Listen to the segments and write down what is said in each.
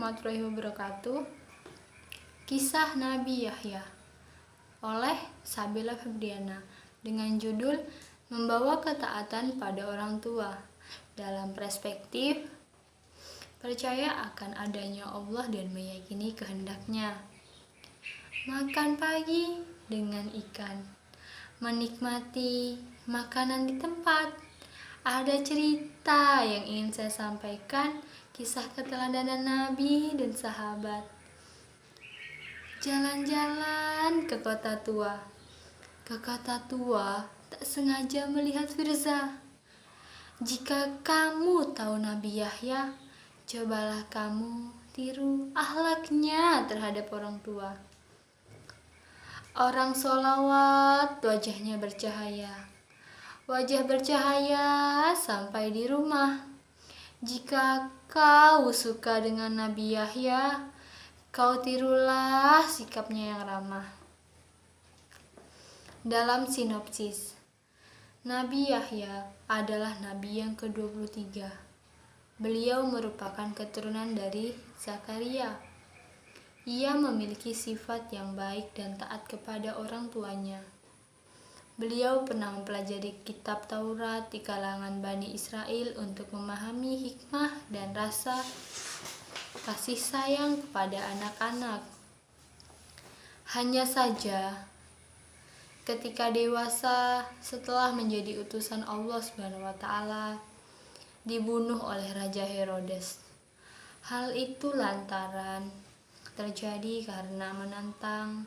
warahmatullahi wabarakatuh. Kisah Nabi Yahya oleh Sabila Febriana dengan judul Membawa Ketaatan pada Orang Tua. Dalam perspektif percaya akan adanya Allah dan meyakini kehendaknya. Makan pagi dengan ikan, menikmati makanan di tempat. Ada cerita yang ingin saya sampaikan, kisah keteladanan Nabi dan sahabat. Jalan-jalan ke kota tua. Ke kota tua tak sengaja melihat Firza. Jika kamu tahu Nabi Yahya, cobalah kamu tiru akhlaknya terhadap orang tua. Orang sholawat, wajahnya bercahaya. Wajah bercahaya sampai di rumah. Jika kau suka dengan Nabi Yahya, kau tirulah sikapnya yang ramah. Dalam sinopsis, Nabi Yahya adalah Nabi yang ke-23. Beliau merupakan keturunan dari Zakaria. Ia memiliki sifat yang baik dan taat kepada orang tuanya. Beliau pernah mempelajari kitab Taurat di kalangan Bani Israel untuk memahami hikmah dan rasa kasih sayang kepada anak-anak. Hanya saja, ketika dewasa setelah menjadi utusan Allah SWT, dibunuh oleh Raja Herodes. Hal itu lantaran terjadi karena menentang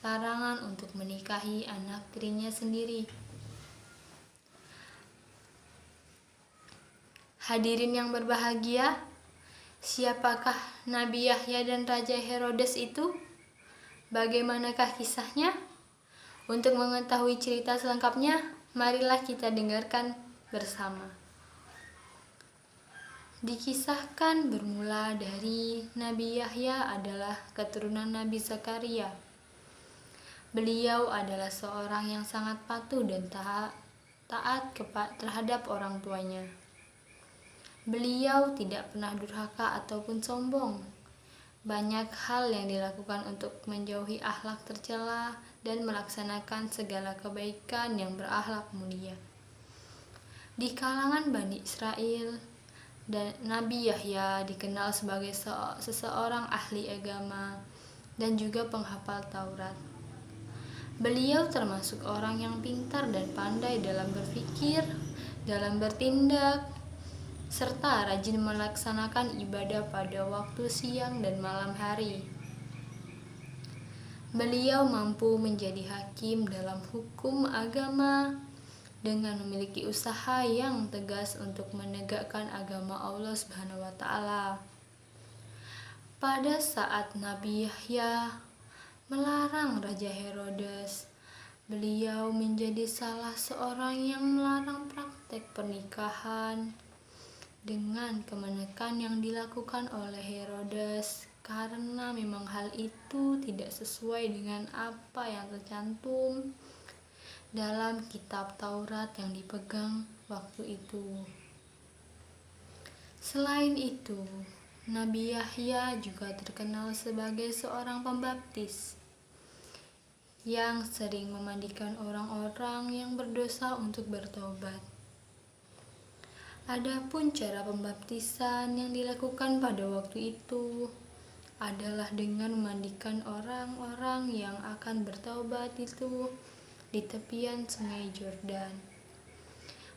larangan untuk menikahi anak tirinya sendiri. Hadirin yang berbahagia, siapakah Nabi Yahya dan Raja Herodes itu? Bagaimanakah kisahnya? Untuk mengetahui cerita selengkapnya, marilah kita dengarkan bersama. Dikisahkan bermula dari Nabi Yahya adalah keturunan Nabi Zakaria. Beliau adalah seorang yang sangat patuh dan taat terhadap orang tuanya. Beliau tidak pernah durhaka ataupun sombong. Banyak hal yang dilakukan untuk menjauhi akhlak tercela dan melaksanakan segala kebaikan yang berakhlak mulia. Di kalangan Bani Israel, dan Nabi Yahya dikenal sebagai seseorang ahli agama dan juga penghafal Taurat. Beliau termasuk orang yang pintar dan pandai dalam berpikir, dalam bertindak, serta rajin melaksanakan ibadah pada waktu siang dan malam hari. Beliau mampu menjadi hakim dalam hukum agama dengan memiliki usaha yang tegas untuk menegakkan agama Allah SWT. Pada saat Nabi Yahya melarang Raja Herodes, beliau menjadi salah seorang yang melarang praktek pernikahan dengan kemenekan yang dilakukan oleh Herodes, karena memang hal itu tidak sesuai dengan apa yang tercantum dalam kitab Taurat yang dipegang waktu itu. Selain itu, Nabi Yahya juga terkenal sebagai seorang pembaptis yang sering memandikan orang-orang yang berdosa untuk bertobat. Adapun cara pembaptisan yang dilakukan pada waktu itu adalah dengan memandikan orang-orang yang akan bertobat itu di tepian sungai Yordan.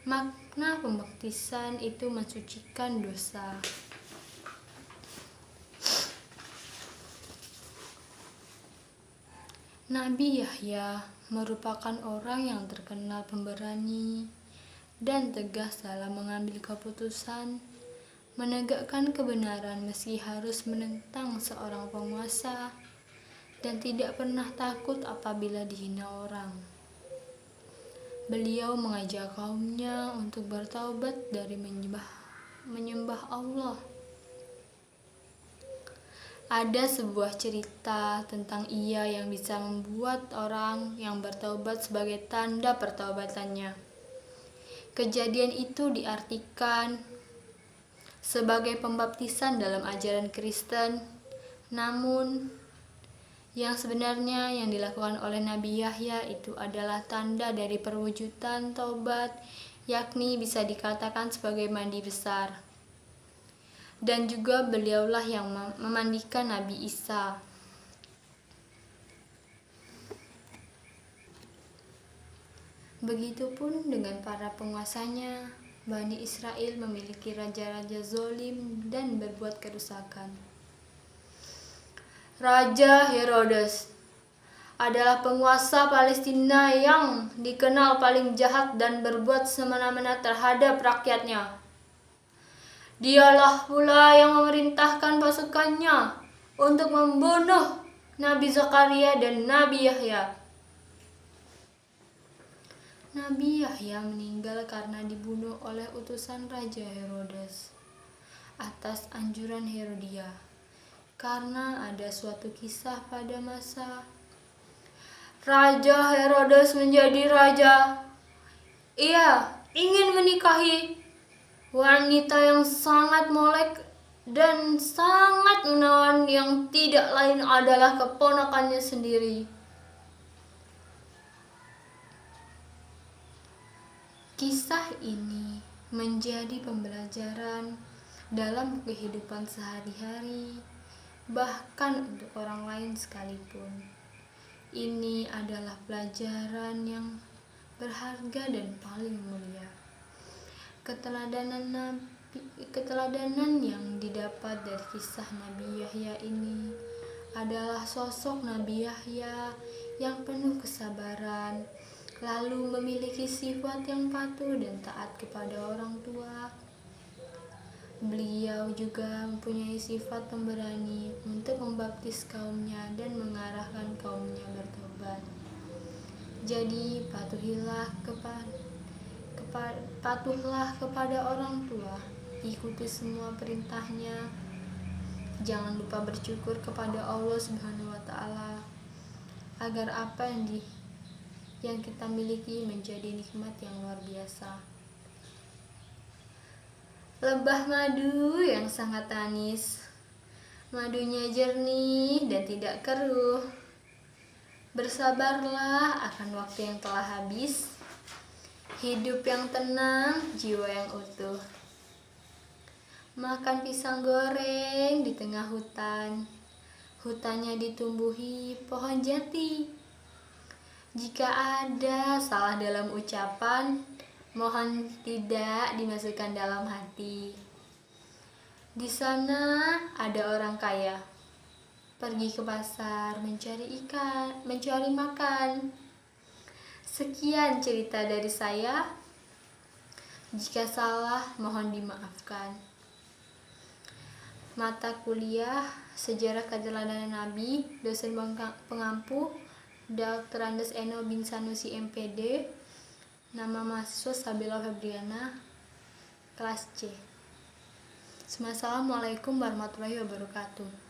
Makna pembaptisan itu mensucikan dosa. Nabi Yahya merupakan orang yang terkenal pemberani dan tegas dalam mengambil keputusan, menegakkan kebenaran meski harus menentang seorang penguasa, dan tidak pernah takut apabila dihina orang. Beliau mengajak kaumnya untuk bertaubat dari menyembah Allah. Ada sebuah cerita tentang ia yang bisa membuat orang yang bertaubat sebagai tanda pertaubatannya. Kejadian itu diartikan sebagai pembaptisan dalam ajaran Kristen. Namun, yang sebenarnya yang dilakukan oleh Nabi Yahya itu adalah tanda dari perwujudan taubat, yakni bisa dikatakan sebagai mandi besar. Dan juga beliaulah yang memandikan Nabi Isa. Begitupun dengan para penguasanya. Bani Israel memiliki raja-raja zolim dan berbuat kerusakan. Raja Herodes adalah penguasa Palestina yang dikenal paling jahat dan berbuat semena-mena terhadap rakyatnya. Dialah pula yang memerintahkan pasukannya untuk membunuh Nabi Zakaria dan Nabi Yahya. Nabi Yahya meninggal karena dibunuh oleh utusan Raja Herodes atas anjuran Herodia. Karena ada suatu kisah pada masa Raja Herodes menjadi raja, ia ingin menikahi wanita yang sangat molek dan sangat menawan yang tidak lain adalah keponakannya sendiri. Kisah ini menjadi pembelajaran dalam kehidupan sehari-hari, bahkan untuk orang lain sekalipun. Ini adalah pelajaran yang berharga dan paling mulia. Keteladanan yang didapat dari kisah Nabi Yahya ini adalah sosok Nabi Yahya yang penuh kesabaran, lalu memiliki sifat yang patuh dan taat kepada orang tua. Beliau juga mempunyai sifat pemberani untuk membaptis kaumnya dan mengarahkan kaumnya bertobat. Jadi patuhlah kepada orang tua, ikuti semua perintahnya. Jangan lupa bersyukur kepada Allah Subhanahu wa Ta'ala agar apa yang kita miliki menjadi nikmat yang luar biasa. Lebah madu yang sangat manis, madunya jernih dan tidak keruh. Bersabarlah akan waktu yang telah habis, hidup yang tenang, jiwa yang utuh. Makan pisang goreng di tengah hutan, hutannya ditumbuhi pohon jati. Jika ada salah dalam ucapan, mohon tidak dimasukkan dalam hati. Di sana ada orang kaya, pergi ke pasar mencari makan. Sekian cerita dari saya. Jika salah, mohon dimaafkan. Mata kuliah Sejarah Keteladanan Nabi, dosen pengampu Dr. Andes Eno bin Sanusi MPD. Nama mahasiswa Sabila Febriana, kelas C. Assalamualaikum warahmatullahi wabarakatuh.